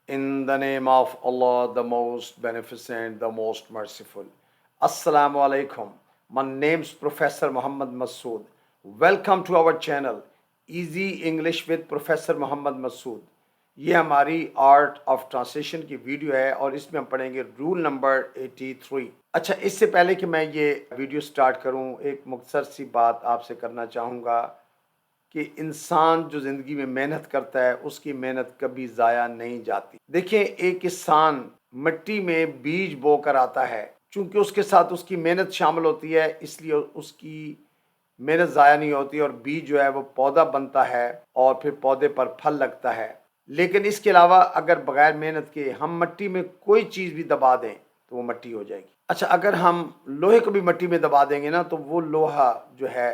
In the name of Allah, the most beneficent, the most merciful. Assalamu alaikum. My name's Professor Muhammad Masood. Welcome to our channel, Easy English with Professor Muhammad Masood. یہ ہماری art of translation کی video ہے اور اس میں ہم پڑھیں گے roll number 83۔ اچھا، اس سے پہلے کہ میں یہ ویڈیو سٹارٹ کروں، ایک مختصر سی بات آپ سے کرنا چاہوں گا کہ انسان جو زندگی میں محنت کرتا ہے اس کی محنت کبھی ضائع نہیں جاتی۔ دیکھیں، ایک کسان مٹی میں بیج بو کر آتا ہے، چونکہ اس کے ساتھ اس کی محنت شامل ہوتی ہے، اس لیے اس کی محنت ضائع نہیں ہوتی اور بیج جو ہے وہ پودا بنتا ہے اور پھر پودے پر پھل لگتا ہے۔ لیکن اس کے علاوہ اگر بغیر محنت کے ہم مٹی میں کوئی چیز بھی دبا دیں تو وہ مٹی ہو جائے گی۔ اچھا، اگر ہم لوہے کو بھی مٹی میں دبا دیں گے نا تو وہ لوہا جو ہے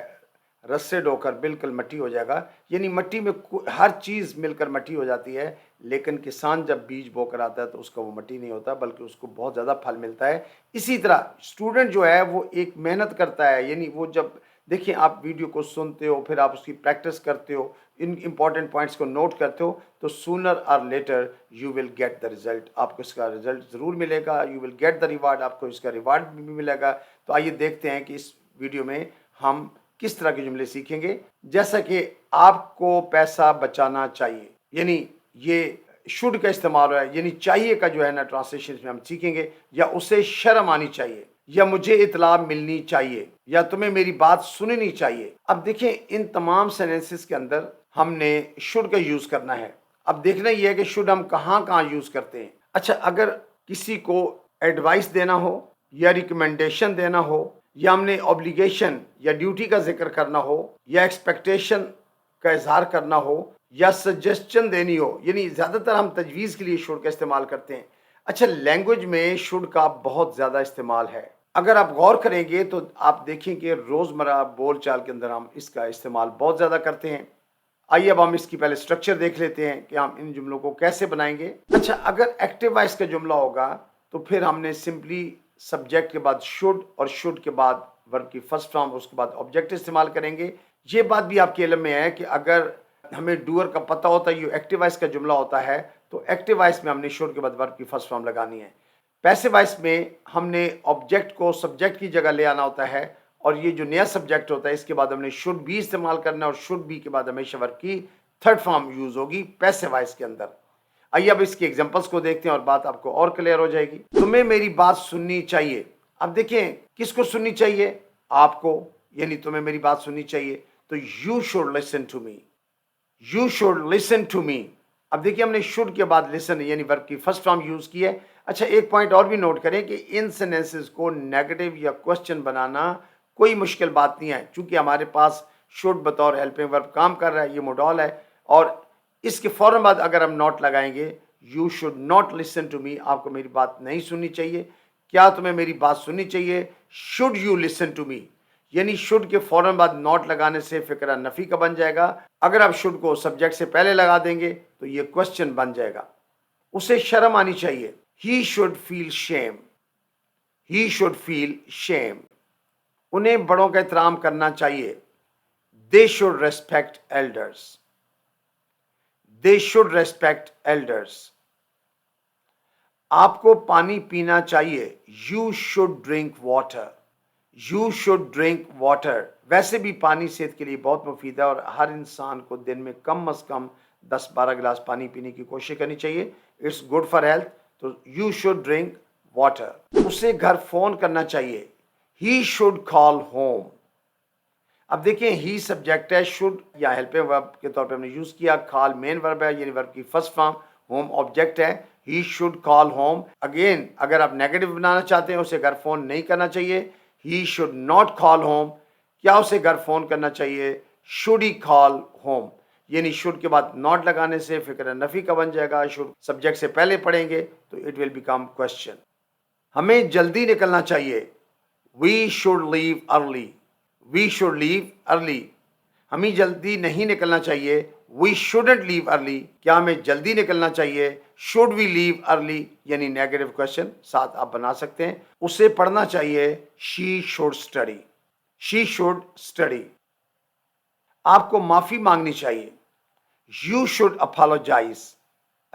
رسڈ ہو کر بالکل مٹی ہو جائے گا۔ یعنی مٹی میں ہر چیز مل کر مٹی ہو جاتی ہے، لیکن کسان جب بیج بو کر آتا ہے تو اس کا وہ مٹی نہیں ہوتا بلکہ اس کو بہت زیادہ پھل ملتا ہے۔ اسی طرح اسٹوڈنٹ جو ہے وہ ایک محنت کرتا ہے، یعنی وہ جب دیکھیں آپ ویڈیو کو سنتے ہو، پھر آپ اس کی پریکٹس کرتے ہو، ان امپورٹنٹ پوائنٹس کو نوٹ کرتے ہو، تو sooner or later you will get the result, آپ کو اس کا ریزلٹ ضرور ملے گا، you will get the reward, آپ کو اس کا ریوارڈ بھی ملے گا۔ تو آئیے دیکھتے ہیں کہ اس ویڈیو میں ہم کس طرح کے جملے سیکھیں گے۔ جیسا کہ آپ کو پیسہ بچانا چاہیے، یعنی یہ شوڈ کا استعمال ہوا ہے، یعنی چاہیے کا جو ہے نا ٹرانسلیشن میں ہم سیکھیں گے، یا اسے شرم آنی چاہیے، یا مجھے اطلاع ملنی چاہیے، یا تمہیں میری بات سننی چاہیے۔ اب دیکھیں ان تمام سینٹنسز کے اندر ہم نے شوڈ کا یوز کرنا ہے۔ اب دیکھنا یہ ہے کہ شوڈ ہم کہاں کہاں یوز کرتے ہیں۔ اچھا، اگر کسی کو ایڈوائس دینا ہو یا ریکمنڈیشن دینا ہو، یا ہم نے اوبلیگیشن یا ڈیوٹی کا ذکر کرنا ہو، یا ایکسپیکٹیشن کا اظہار کرنا ہو، یا سجیسشن دینی ہو، یعنی زیادہ تر ہم تجویز کے لیے شوڈ کا استعمال کرتے ہیں۔ اچھا، لینگویج میں شوڈ کا بہت زیادہ استعمال ہے۔ اگر آپ غور کریں گے تو آپ دیکھیں کہ روزمرہ بول چال کے اندر ہم اس کا استعمال بہت زیادہ کرتے ہیں۔ آئیے اب ہم اس کی پہلے سٹرکچر دیکھ لیتے ہیں کہ ہم ان جملوں کو کیسے بنائیں گے۔ اچھا، اگر ایکٹیو وائس کا جملہ ہوگا تو پھر ہم نے سمپلی سبجیکٹ کے بعد شوڈ اور شوڈ کے بعد ورب کی فرسٹ فارم، اس کے بعد آبجیکٹ استعمال کریں گے۔ یہ بات بھی آپ کے علم میں ہے کہ اگر ہمیں ڈوئر کا پتہ ہوتا ہے یہ ایکٹیو وائس کا جملہ ہوتا ہے تو ایکٹیو وائس میں ہم نے شوڈ کے بعد ورب کی فرسٹ فارم لگانی ہے۔ پیسو وائس میں ہم نے آبجیکٹ کو سبجیکٹ کی جگہ لے آنا ہوتا ہے، اور یہ جو نیا سبجیکٹ ہوتا ہے اس کے بعد ہم نے شوڈ بھی استعمال کرنا ہے، اور شوڈ بھی کے بعد ہمیشہ ورب کی تھرڈ فارم یوز ہوگی پیسو وائس کے اندر۔ آئیے اب اس کی ایگزامپلس کو دیکھتے ہیں اور بات آپ کو اور کلیئر ہو جائے گی۔ تمہیں میری بات سننی چاہیے۔ اب دیکھیں کس کو سننی چاہیے؟ آپ کو، یعنی تمہیں میری بات سننی چاہیے، تو you should listen to me, you should listen to me. اب دیکھیے ہم نے شوڈ کے بعد لسن یعنی ورب کی فرسٹ فارم یوز کی ہے۔ اچھا، ایک پوائنٹ اور بھی نوٹ کریں کہ ان سینٹنسز کو نیگیٹو یا کوسچن بنانا کوئی مشکل بات نہیں ہے، چونکہ ہمارے پاس شوڈ بطور ہیلپنگ ورب کام کر رہا ہے، یہ موڈول ہے، اور اس کے فوراً بعد اگر ہم نوٹ لگائیں گے you should not listen to me, آپ کو میری بات نہیں سننی چاہیے۔ کیا تمہیں میری بات سننی چاہیے؟ Should you listen to me, یعنی شوڈ کے فوراً بعد نوٹ لگانے سے فقرہ نفی کا بن جائے گا۔ اگر آپ شوڈ کو سبجیکٹ سے پہلے لگا دیں گے تو یہ کوسچن بن جائے گا۔ اسے شرم آنی چاہیے، he should feel shame, he should feel شیم۔ انہیں بڑوں کا احترام کرنا چاہیے، they should respect elders, they should respect elders. آپ کو پانی پینا چاہیے، you should drink water, you should drink water. ویسے بھی پانی صحت کے لیے بہت مفید ہے اور ہر انسان کو دن میں کم از کم 10-12 گلاس پانی پینے کی کوشش کرنی چاہیے، اٹس گڈ فار ہیلتھ۔ تو یو شوڈ ڈرنک واٹر۔ اسے گھر فون کرنا چاہیے، ہی شوڈ کال ہوم۔ اب دیکھیں ہی سبجیکٹ ہے، شوڈ یا ہیلپنگ ورب کے طور پہ ہم نے یوز کیا، کال مین ورب ہے یعنی ورب کی فرسٹ فارم، ہوم آبجیکٹ ہے، he should call home. Again اگر آپ نیگیٹو بنانا چاہتے ہیں اسے گھر فون نہیں کرنا چاہیے، he should not call home. کیا اسے گھر فون کرنا چاہیے؟ شوڈ ہی کال ہوم، یعنی شوڈ کے بعد ناٹ لگانے سے فقرہ نفی کا بن جائے گا، شوڈ سبجیکٹ سے پہلے پڑھیں گے تو اٹ ول بیکم کوسچن۔ ہمیں جلدی نکلنا چاہیے، we should leave early, we should leave early. ہمیں جلدی نہیں نکلنا چاہیے، وی شوڈنٹ لیو ارلی۔ کیا ہمیں جلدی نکلنا چاہیے؟ شوڈ وی لیو ارلی، یعنی نیگیٹو کوسچن ساتھ آپ بنا سکتے ہیں۔ اسے پڑھنا چاہیے، she should study, she should study. آپ کو معافی مانگنی چاہیے، you should apologise.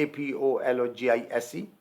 APOLOGISE,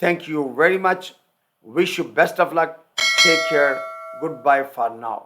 Thank you very much. Wish you best of luck. Take care. Goodbye for now.